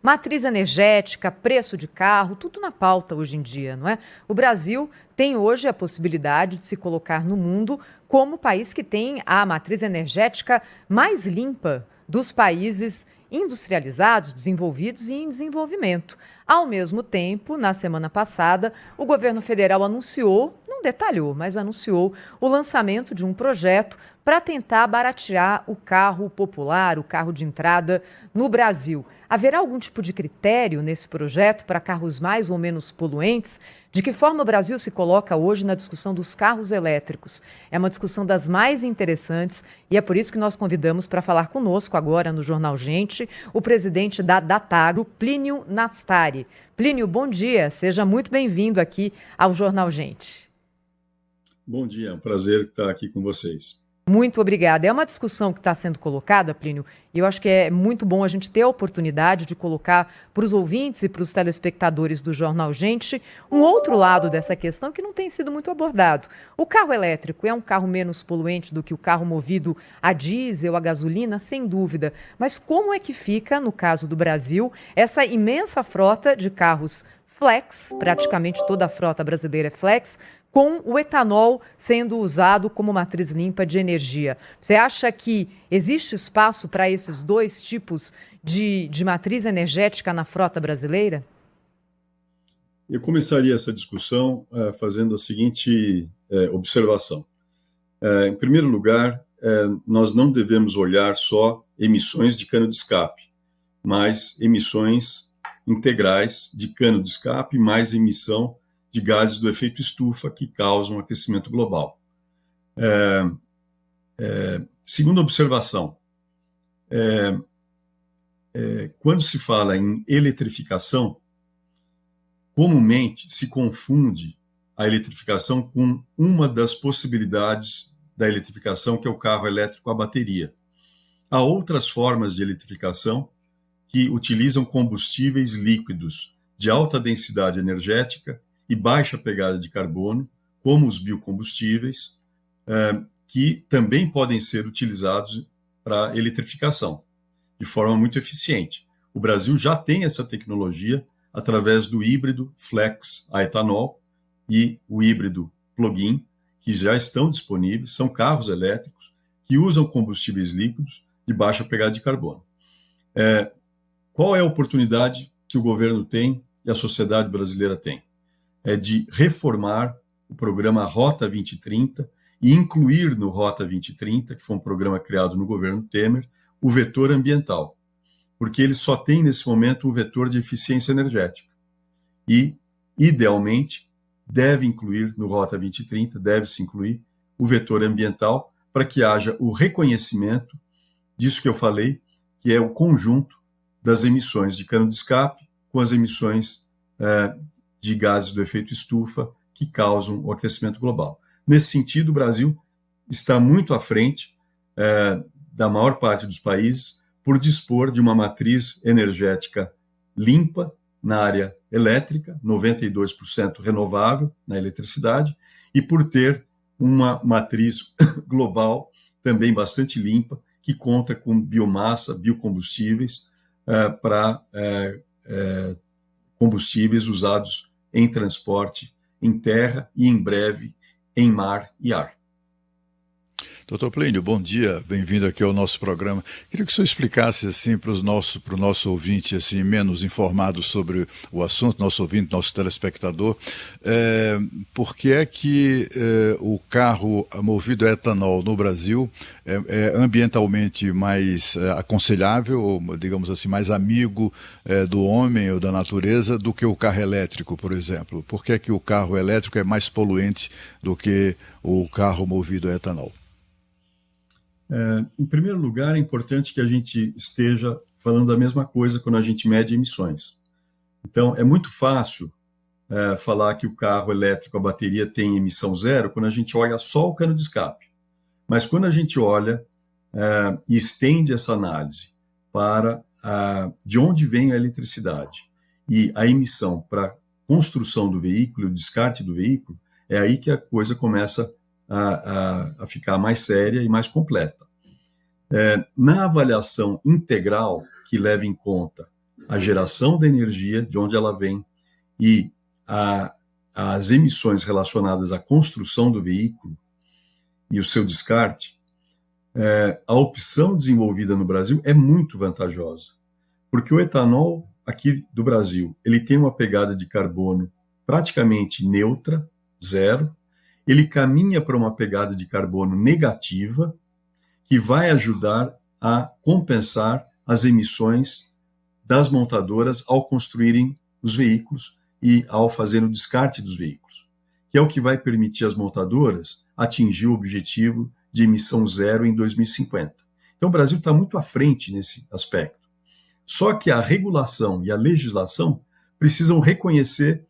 Matriz energética, preço de carro, tudo na pauta hoje em dia, não é? O Brasil tem hoje a possibilidade de se colocar no mundo como o país que tem a matriz energética mais limpa dos países industrializados, desenvolvidos e em desenvolvimento. Ao mesmo tempo, na semana passada, o governo federal anunciou, não detalhou, mas anunciou o lançamento de um projeto para tentar baratear o carro popular, o carro de entrada no Brasil. Haverá algum tipo de critério nesse projeto para carros mais ou menos poluentes? De que forma o Brasil se coloca hoje na discussão dos carros elétricos? É uma discussão das mais interessantes e é por isso que nós convidamos para falar conosco agora no Jornal Gente o presidente da Datagro, Plínio Nastari. Plínio, bom dia, seja muito bem-vindo aqui ao Jornal Gente. Bom dia, é um prazer estar aqui com vocês. Muito obrigada. É uma discussão que está sendo colocada, Plínio, e eu acho que é muito bom a gente ter a oportunidade de colocar para os ouvintes e para os telespectadores do Jornal Gente um outro lado dessa questão que não tem sido muito abordado. O carro elétrico é um carro menos poluente do que o carro movido a diesel, a gasolina, sem dúvida. Mas como é que fica, no caso do Brasil, essa imensa frota de carros flex, praticamente toda a frota brasileira é flex, com o etanol sendo usado como matriz limpa de energia? Você acha que existe espaço para esses dois tipos de matriz energética na frota brasileira? Eu começaria essa discussão fazendo a seguinte observação. Em primeiro lugar, nós não devemos olhar só emissões de cano de escape, mas emissões integrais de cano de escape mais emissão de gases do efeito estufa que causam aquecimento global. Segunda observação, quando se fala em eletrificação, comumente se confunde a eletrificação com uma das possibilidades da eletrificação, que é o carro elétrico a bateria. Há outras formas de eletrificação que utilizam combustíveis líquidos de alta densidade energética e baixa pegada de carbono, como os biocombustíveis, que também podem ser utilizados para eletrificação, de forma muito eficiente. O Brasil já tem essa tecnologia através do híbrido flex a etanol e o híbrido plug-in, que já estão disponíveis, são carros elétricos que usam combustíveis líquidos de baixa pegada de carbono. Qual é a oportunidade que o governo tem e a sociedade brasileira tem? É de reformar o programa Rota 2030 e incluir no Rota 2030, que foi um programa criado no governo Temer, o vetor ambiental, porque ele só tem nesse momento um vetor de eficiência energética. E, idealmente, deve incluir no Rota 2030, deve-se incluir o vetor ambiental para que haja o reconhecimento disso que eu falei, que é o conjunto das emissões de cano de escape com as emissões de gases do efeito estufa que causam o aquecimento global. Nesse sentido, o Brasil está muito à frente da maior parte dos países por dispor de uma matriz energética limpa na área elétrica, 92% renovável na eletricidade, e por ter uma matriz global também bastante limpa, que conta com biomassa, biocombustíveis, para combustíveis usados em transporte, em terra e, em breve, em mar e ar. Doutor Plínio, bom dia, bem-vindo aqui ao nosso programa. Queria que o senhor explicasse assim, para o nosso ouvinte assim, menos informado sobre o assunto, nosso ouvinte, nosso telespectador, por que é que o carro movido a etanol no Brasil é ambientalmente mais aconselhável, ou digamos assim, mais amigo do homem ou da natureza do que o carro elétrico, por exemplo? Por que é que o carro elétrico é mais poluente do que o carro movido a etanol? Em primeiro lugar, é importante que a gente esteja falando a mesma coisa quando a gente mede emissões. Então, é muito fácil falar que o carro elétrico, a bateria, tem emissão zero quando a gente olha só o cano de escape. Mas quando a gente olha e estende essa análise para de onde vem a eletricidade e a emissão para a construção do veículo, o descarte do veículo, é aí que a coisa começa a ficar mais séria e mais completa. Na avaliação integral, que leva em conta a geração da energia, de onde ela vem, e as emissões relacionadas à construção do veículo e o seu descarte, a opção desenvolvida no Brasil é muito vantajosa, porque o etanol aqui do Brasil, ele tem uma pegada de carbono praticamente neutra, zero, ele caminha para uma pegada de carbono negativa, que vai ajudar a compensar as emissões das montadoras ao construírem os veículos e ao fazer o descarte dos veículos, que é o que vai permitir às montadoras atingir o objetivo de emissão zero em 2050. Então o Brasil está muito à frente nesse aspecto. Só que a regulação e a legislação precisam reconhecer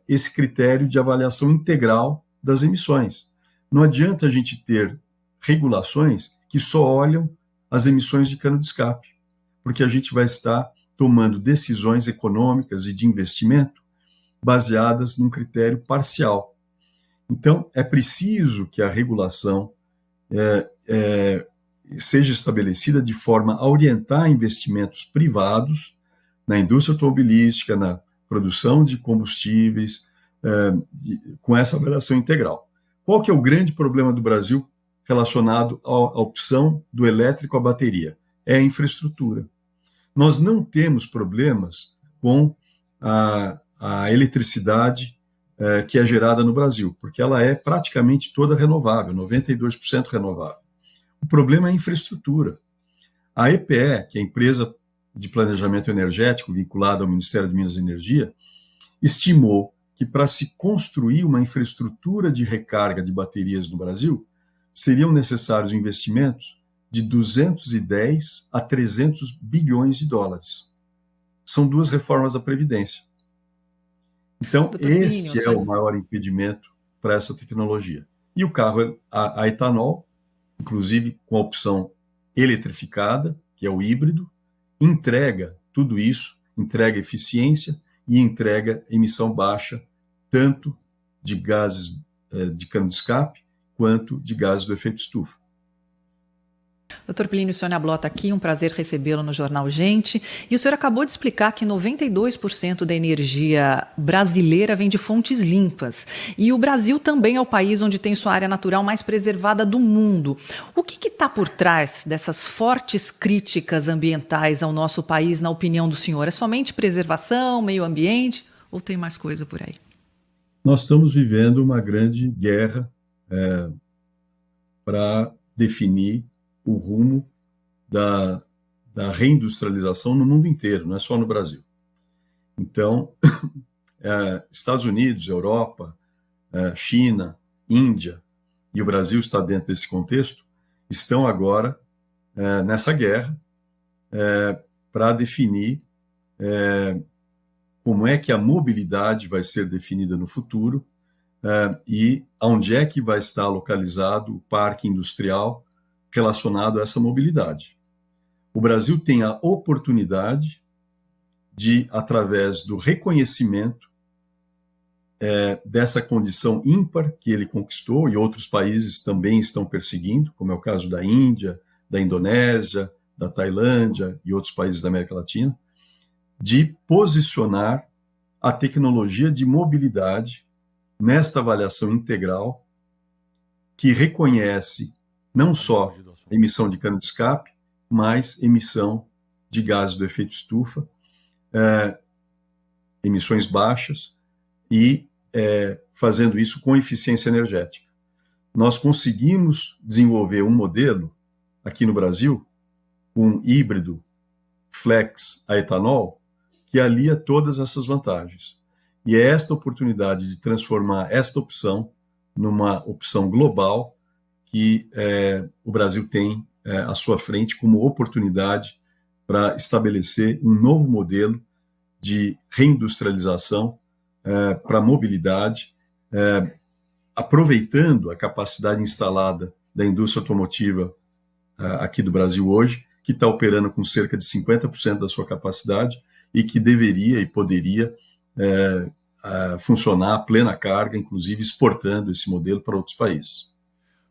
esse critério de avaliação integral das emissões. Não adianta a gente ter regulações que só olham as emissões de cano de escape, porque a gente vai estar tomando decisões econômicas e de investimento baseadas num critério parcial. Então, é preciso que a regulação seja estabelecida de forma a orientar investimentos privados na indústria automobilística, na produção de combustíveis, com essa avaliação integral. Qual que é o grande problema do Brasil relacionado à opção do elétrico à bateria? É a infraestrutura. Nós não temos problemas com a eletricidade que é gerada no Brasil, porque ela é praticamente toda renovável, 92% renovável. O problema é a infraestrutura. A EPE, que é a empresa de planejamento energético vinculada ao Ministério de Minas e Energia, estimou que para se construir uma infraestrutura de recarga de baterias no Brasil, seriam necessários investimentos de 210 a 300 bilhões de dólares. São 2 reformas da Previdência. Então, esse é o maior impedimento para essa tecnologia. E o carro a etanol, inclusive com a opção eletrificada, que é o híbrido, entrega tudo isso, entrega eficiência e entrega emissão baixa, tanto de gases de cano de escape, quanto de gases do efeito estufa. Dr. Plínio, Sônia Blota aqui, um prazer recebê-lo no Jornal Gente. E o senhor acabou de explicar que 92% da energia brasileira vem de fontes limpas. E o Brasil também é o país onde tem sua área natural mais preservada do mundo. O que está por trás dessas fortes críticas ambientais ao nosso país, na opinião do senhor? É somente preservação, meio ambiente, ou tem mais coisa por aí? Nós estamos vivendo uma grande guerra para definir o rumo da reindustrialização no mundo inteiro, não é só no Brasil. Então, Estados Unidos, Europa, China, Índia, e o Brasil está dentro desse contexto, estão agora nessa guerra para definir como é que a mobilidade vai ser definida no futuro e onde é que vai estar localizado o parque industrial relacionado a essa mobilidade. O Brasil tem a oportunidade de, através do reconhecimento dessa condição ímpar que ele conquistou, e outros países também estão perseguindo, como é o caso da Índia, da Indonésia, da Tailândia e outros países da América Latina, de posicionar a tecnologia de mobilidade nesta avaliação integral que reconhece não só emissão de cano de escape, mas emissão de gases do efeito estufa, emissões baixas e fazendo isso com eficiência energética. Nós conseguimos desenvolver um modelo aqui no Brasil, um híbrido flex a etanol, que alia todas essas vantagens. E é esta oportunidade de transformar esta opção numa opção global que o Brasil tem à sua frente como oportunidade para estabelecer um novo modelo de reindustrialização para a mobilidade, aproveitando a capacidade instalada da indústria automotiva aqui do Brasil hoje, que está operando com cerca de 50% da sua capacidade e que deveria e poderia funcionar a plena carga, inclusive exportando esse modelo para outros países.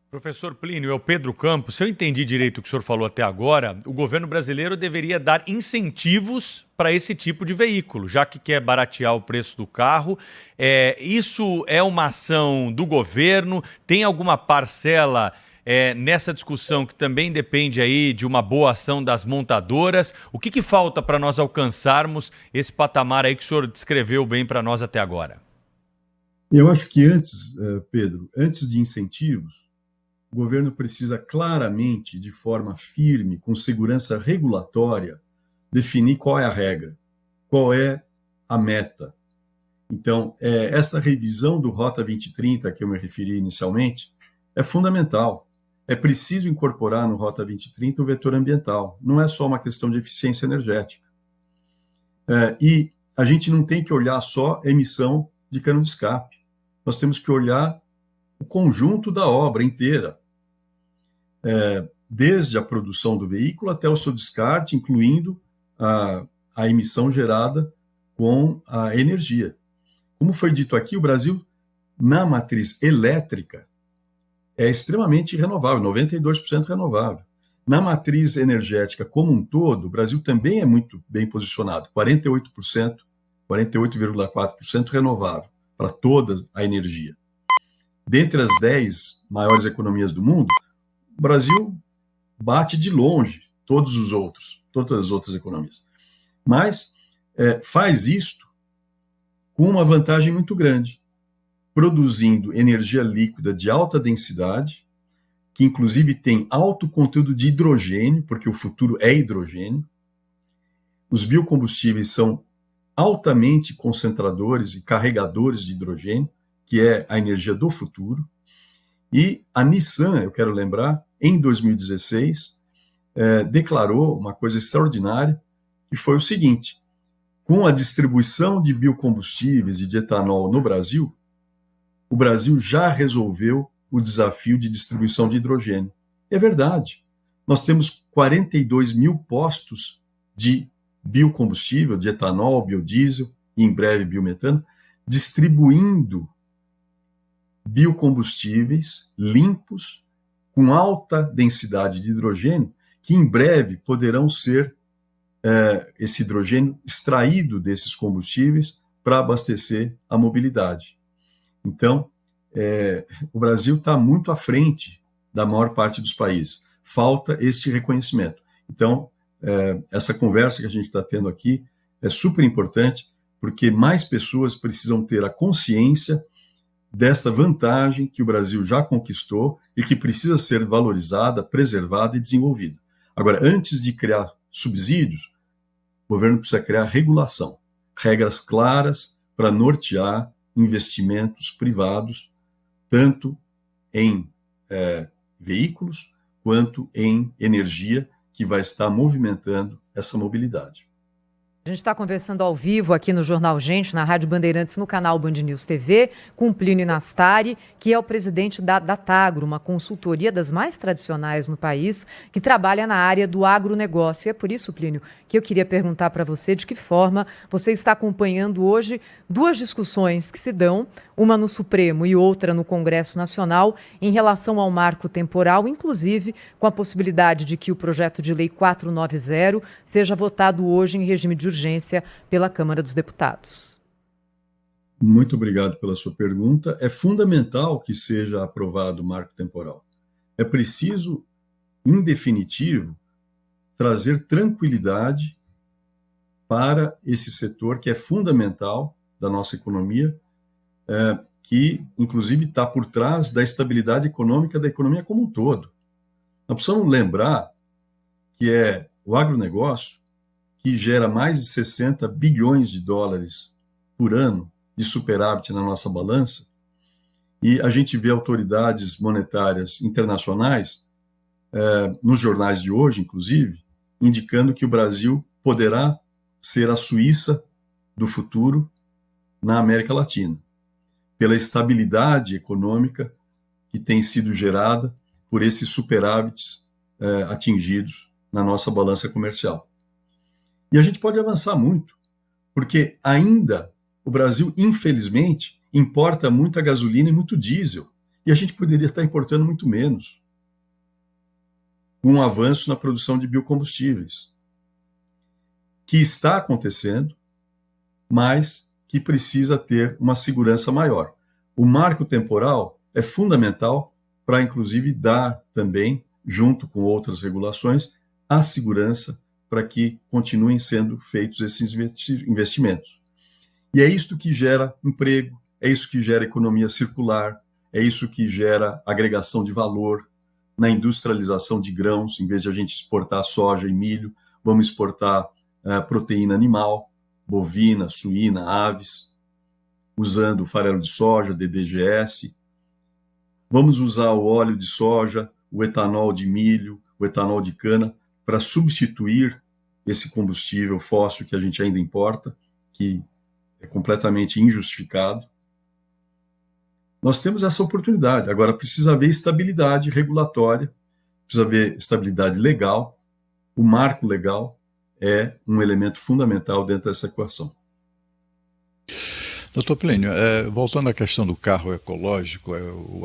Professor Plínio, é o Pedro Campos. Se eu entendi direito o que o senhor falou até agora, o governo brasileiro deveria dar incentivos para esse tipo de veículo, já que quer baratear o preço do carro. Isso é uma ação do governo? Tem alguma parcela nessa discussão que também depende aí de uma boa ação das montadoras? O que falta para nós alcançarmos esse patamar aí que o senhor descreveu bem para nós até agora? Eu acho que antes, Pedro, antes de incentivos, o governo precisa claramente, de forma firme, com segurança regulatória, definir qual é a regra, qual é a meta. Então, esta revisão do Rota 2030, a que eu me referi inicialmente, é fundamental. É preciso incorporar no Rota 2030 o vetor ambiental. Não é só uma questão de eficiência energética. E a gente não tem que olhar só a emissão de cano de escape. Nós temos que olhar o conjunto da obra inteira, desde a produção do veículo até o seu descarte, incluindo a emissão gerada com a energia. Como foi dito aqui, o Brasil, na matriz elétrica, é extremamente renovável, 92% renovável. Na matriz energética como um todo, o Brasil também é muito bem posicionado, 48%, 48,4% renovável para toda a energia. Dentre as 10 maiores economias do mundo, o Brasil bate de longe todas as outras economias. Mas faz isto com uma vantagem muito grande, produzindo energia líquida de alta densidade, que inclusive tem alto conteúdo de hidrogênio, porque o futuro é hidrogênio. Os biocombustíveis são altamente concentradores e carregadores de hidrogênio, que é a energia do futuro. E a Nissan, eu quero lembrar, em 2016, declarou uma coisa extraordinária, que foi o seguinte: com a distribuição de biocombustíveis e de etanol no Brasil, o Brasil já resolveu o desafio de distribuição de hidrogênio. É verdade. Nós temos 42 mil postos de biocombustível, de etanol, biodiesel e em breve biometano, distribuindo biocombustíveis limpos, com alta densidade de hidrogênio, que em breve poderão ser esse hidrogênio extraído desses combustíveis para abastecer a mobilidade. Então, o Brasil está muito à frente da maior parte dos países. Falta este reconhecimento. Então, essa conversa que a gente está tendo aqui é super importante, porque mais pessoas precisam ter a consciência desta vantagem que o Brasil já conquistou e que precisa ser valorizada, preservada e desenvolvida. Agora, antes de criar subsídios, o governo precisa criar regulação, regras claras para nortear investimentos privados, tanto em veículos quanto em energia, que vai estar movimentando essa mobilidade. A gente está conversando ao vivo aqui no Jornal Gente, na Rádio Bandeirantes, no canal Band News TV, com o Plínio Nastari, que é o presidente da Datagro, uma consultoria das mais tradicionais no país, que trabalha na área do agronegócio. E é por isso, Plínio, que eu queria perguntar para você de que forma você está acompanhando hoje duas discussões que se dão, uma no Supremo e outra no Congresso Nacional, em relação ao marco temporal, inclusive com a possibilidade de que o projeto de lei 490 seja votado hoje em regime de urgência pela Câmara dos Deputados. Muito obrigado pela sua pergunta. É fundamental que seja aprovado o marco temporal. É preciso, em definitivo, trazer tranquilidade para esse setor que é fundamental da nossa economia, que, inclusive, está por trás da estabilidade econômica da economia como um todo. Nós precisamos lembrar que é o agronegócio que gera mais de 60 bilhões de dólares por ano de superávit na nossa balança, e a gente vê autoridades monetárias internacionais, nos jornais de hoje, inclusive, indicando que o Brasil poderá ser a Suíça do futuro na América Latina, pela estabilidade econômica que tem sido gerada por esses superávites atingidos na nossa balança comercial. E a gente pode avançar muito, porque ainda o Brasil, infelizmente, importa muita gasolina e muito diesel. E a gente poderia estar importando muito menos, com um avanço na produção de biocombustíveis, que está acontecendo, mas que precisa ter uma segurança maior. O marco temporal é fundamental para, inclusive, dar também, junto com outras regulações, a segurança para que continuem sendo feitos esses investimentos. E é isso que gera emprego, é isso que gera economia circular, é isso que gera agregação de valor na industrialização de grãos. Em vez de a gente exportar soja e milho, vamos exportar proteína animal, bovina, suína, aves, usando farelo de soja, DDGS. Vamos usar o óleo de soja, o etanol de milho, o etanol de cana, para substituir esse combustível fóssil que a gente ainda importa, que é completamente injustificado. Nós temos essa oportunidade. Agora, precisa haver estabilidade regulatória, precisa haver estabilidade legal. O marco legal é um elemento fundamental dentro dessa equação. Doutor Plínio, voltando à questão do carro ecológico,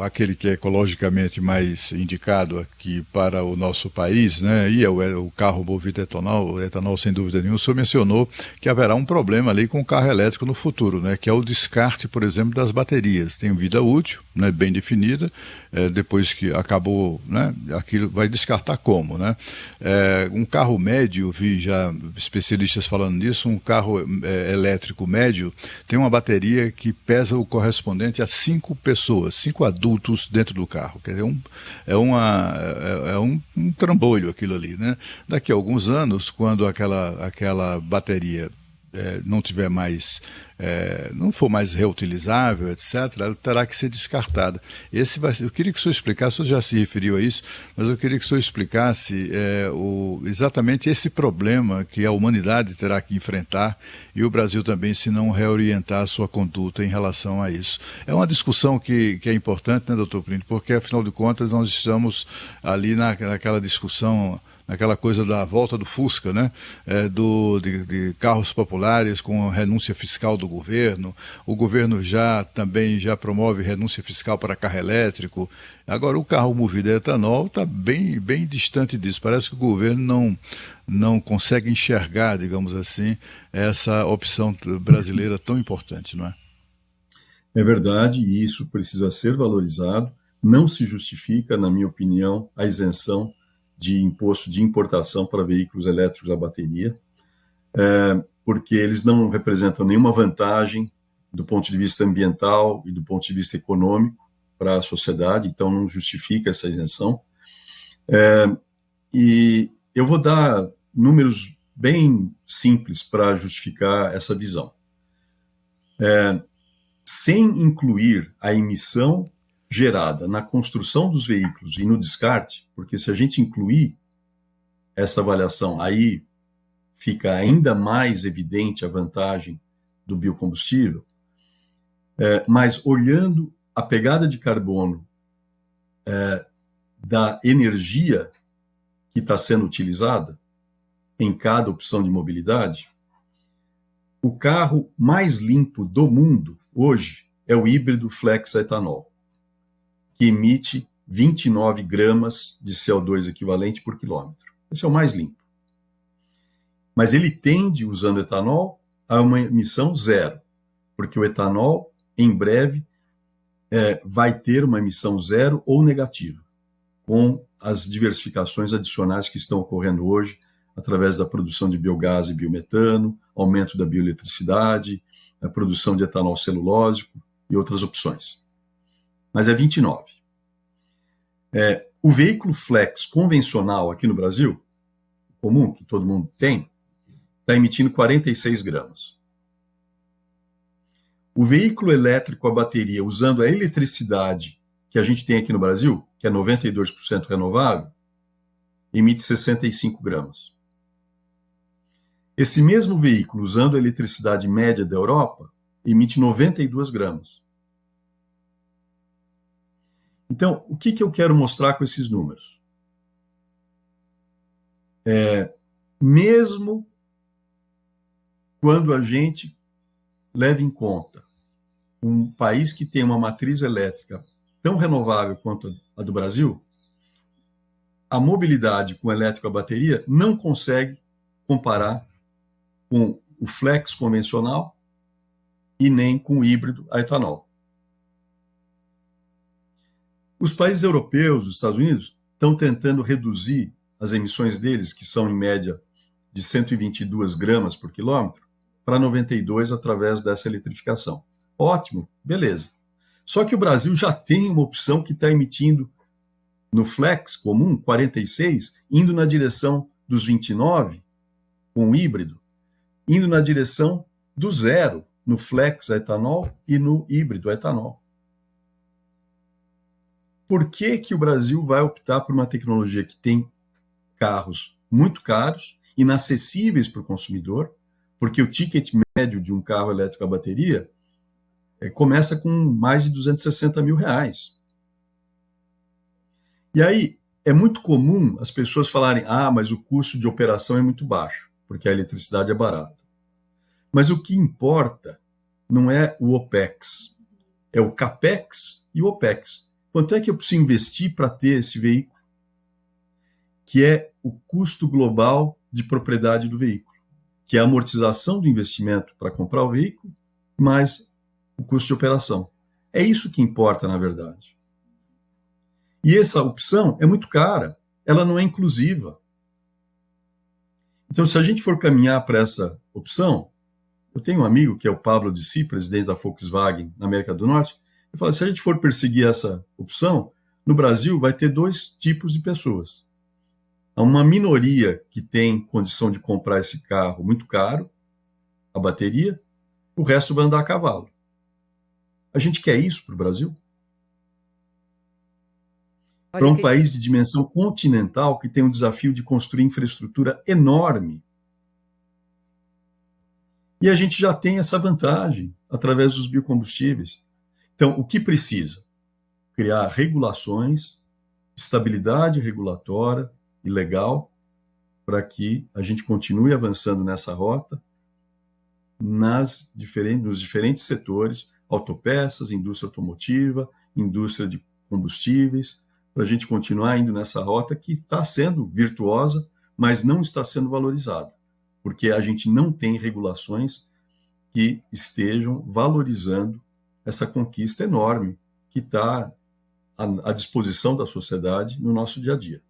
aquele que é ecologicamente mais indicado aqui para o nosso país, né, e é o carro movido a etanol sem dúvida nenhuma. O senhor mencionou que haverá um problema ali com o carro elétrico no futuro, né, que é o descarte, por exemplo, das baterias. Tem vida útil, né, bem definida, depois que acabou, né, aquilo vai descartar como, né? Um carro médio, vi já especialistas falando nisso, um carro elétrico médio tem uma bateria que pesa o correspondente a 5 pessoas, 5 adultos dentro do carro. Quer dizer, um trambolho aquilo ali, né? Daqui a alguns anos, quando aquela bateria não tiver mais, não for mais reutilizável, etc., ela terá que ser descartada. Eu queria que o senhor explicasse, o senhor já se referiu a isso, mas eu queria que o senhor explicasse exatamente esse problema que a humanidade terá que enfrentar e o Brasil também, se não reorientar a sua conduta em relação a isso. É uma discussão que é importante, né, doutor Plínio, porque, afinal de contas, nós estamos ali naquela discussão, naquela coisa da volta do Fusca, né? De carros populares com renúncia fiscal do governo. O governo também já promove renúncia fiscal para carro elétrico. Agora, o carro movido a etanol está bem, bem distante disso. Parece que o governo não consegue enxergar, digamos assim, essa opção brasileira tão importante, não é? É verdade, e isso precisa ser valorizado. Não se justifica, na minha opinião, a isenção de imposto de importação para veículos elétricos a bateria, porque eles não representam nenhuma vantagem do ponto de vista ambiental e do ponto de vista econômico para a sociedade, então não justifica essa isenção. E eu vou dar números bem simples para justificar essa visão. Sem incluir a emissão gerada na construção dos veículos e no descarte, porque se a gente incluir essa avaliação, aí fica ainda mais evidente a vantagem do biocombustível, mas olhando a pegada de carbono da energia que está sendo utilizada em cada opção de mobilidade, o carro mais limpo do mundo hoje é o híbrido flex a etanol, que emite 29 gramas de CO2 equivalente por quilômetro. Esse é o mais limpo. Mas ele tende, usando etanol, a uma emissão zero, porque o etanol, em breve, vai ter uma emissão zero ou negativa, com as diversificações adicionais que estão ocorrendo hoje, através da produção de biogás e biometano, aumento da bioeletricidade, a produção de etanol celulósico e outras opções. Mas é 29. O veículo flex convencional aqui no Brasil, comum, que todo mundo tem, está emitindo 46 gramas. O veículo elétrico a bateria, usando a eletricidade que a gente tem aqui no Brasil, que é 92% renovável, emite 65 gramas. Esse mesmo veículo, usando a eletricidade média da Europa, emite 92 gramas. Então, o que eu quero mostrar com esses números? Mesmo quando a gente leva em conta um país que tem uma matriz elétrica tão renovável quanto a do Brasil, a mobilidade com elétrico a bateria não consegue comparar com o flex convencional e nem com o híbrido a etanol. Os países europeus, os Estados Unidos, estão tentando reduzir as emissões deles, que são em média de 122 gramas por quilômetro, para 92 através dessa eletrificação. Ótimo, beleza. Só que o Brasil já tem uma opção que está emitindo no flex comum, 46, indo na direção dos 29, com o híbrido, indo na direção do zero, no flex a etanol e no híbrido a etanol. Por que que o Brasil vai optar por uma tecnologia que tem carros muito caros, inacessíveis para o consumidor, porque o ticket médio de um carro elétrico a bateria começa com mais de R$260 mil. E aí, é muito comum as pessoas falarem, mas o custo de operação é muito baixo, porque a eletricidade é barata. Mas o que importa não é o OPEX, é o CAPEX e o OPEX. Quanto é que eu preciso investir para ter esse veículo? Que é o custo global de propriedade do veículo, que é a amortização do investimento para comprar o veículo, mais o custo de operação. É isso que importa, na verdade. E essa opção é muito cara, ela não é inclusiva. Então, se a gente for caminhar para essa opção, eu tenho um amigo que é o Pablo Dissi, presidente da Volkswagen na América do Norte, ele fala, se a gente for perseguir essa opção, no Brasil vai ter dois tipos de pessoas. Há uma minoria que tem condição de comprar esse carro muito caro, a bateria, o resto vai andar a cavalo. A gente quer isso para o Brasil? Para um país de dimensão continental que tem um desafio de construir infraestrutura enorme. E a gente já tem essa vantagem através dos biocombustíveis. Então, o que precisa? Criar regulações, estabilidade regulatória e legal para que a gente continue avançando nessa rota nos diferentes setores, autopeças, indústria automotiva, indústria de combustíveis, para a gente continuar indo nessa rota que está sendo virtuosa, mas não está sendo valorizada, porque a gente não tem regulações que estejam valorizando essa conquista enorme que está à disposição da sociedade no nosso dia a dia.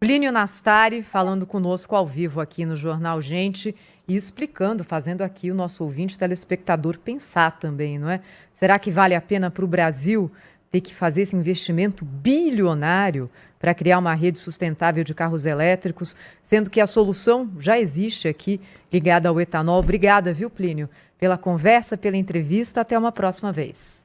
Plínio Nastari falando conosco ao vivo aqui no Jornal Gente e explicando, fazendo aqui o nosso ouvinte telespectador pensar também, não é? Será que vale a pena para o Brasil ter que fazer esse investimento bilionário para criar uma rede sustentável de carros elétricos, sendo que a solução já existe aqui ligada ao etanol? Obrigada, viu, Plínio, pela conversa, pela entrevista. Até uma próxima vez.